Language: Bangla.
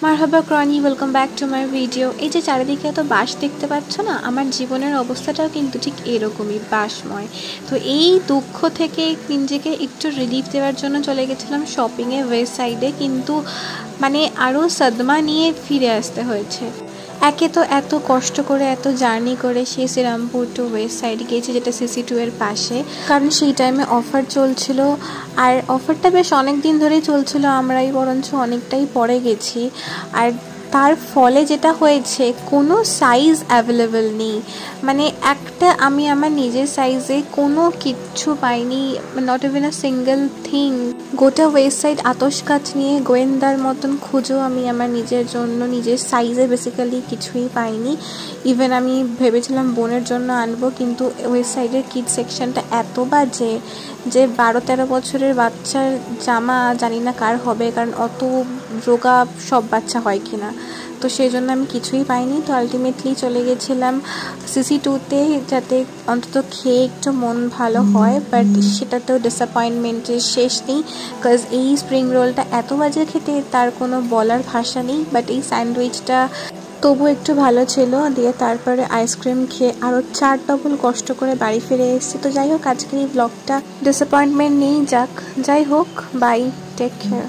মারহাবা crony, welcome back to my video. এই যে চারিদিকে এত বাস দেখতে পাচ্ছ না, আমার জীবনের অবস্থাটাও কিন্তু ঠিক এরকমই বাসময়। তো এই দুঃখ থেকে নিজেকে একটু রিলিফ দেওয়ার জন্য চলে গেছিলাম শপিংয়ে ওয়েস্ট সাইডে, কিন্তু মানে আরও সদমা নিয়ে ফিরে আসতে হয়েছে। একে তো এত কষ্ট করে এত জার্নি করে সেই শ্রীরামপুর টু ওয়েস্ট সাইডে গিয়েছি, যেটা CC2 এর পাশে, কারণ সেই টাইমে অফার চলছিল। আর অফারটা বেশ অনেক দিন ধরেই চলছিল, আমরাই বরঞ্চ অনেকটাই পরে গেছি। আর তার ফলে যেটা হয়েছে, কোনো সাইজ অ্যাভেলেবেল নেই। মানে একটা আমি আমার নিজের সাইজে কোনো কিচ্ছু পাইনি, not even a single thing. গোটা ওয়েস্ট সাইড আতশ কাচ নিয়ে গোয়েন্দার মতন খুঁজেও আমি আমার নিজের জন্য নিজের সাইজে বেসিক্যালি কিছুই পাইনি। ইভেন আমি ভেবেছিলাম বোনের জন্য আনবো, কিন্তু ওয়েস্ট সাইডের কিড সেকশনটা এত বাজে যে 12-13 বছরের বাচ্চার জামা জানি না কার হবে, কারণ অত রোগা সব বাচ্চা হয় কিনা। তো সেই জন্য আমি কিছুই পাইনি। তো আলটিমেটলি চলে গেছিলাম CC2-তে, যাতে অন্তত খেয়ে একটু মন ভালো হয়। বাট সেটাতেও ডিসঅ্যাপয়েন্টমেন্টের শেষ নেই, বিকজ এই স্প্রিং রোলটা এত বাজে খেতে, তার কোনো বলার ভাষা নেই। বাট এই স্যান্ডউইচটা তবু একটু ভালো ছিল। দিয়ে তারপরে আইসক্রিম খেয়ে আরও 4 ডবল কষ্ট করে বাড়ি ফিরে এসেছি। তো যাই হোক, আজকের এই ব্লগটা ডিসঅ্যাপয়েন্টমেন্ট নেই যাক, যাই হোক, বাই, টেক কেয়ার।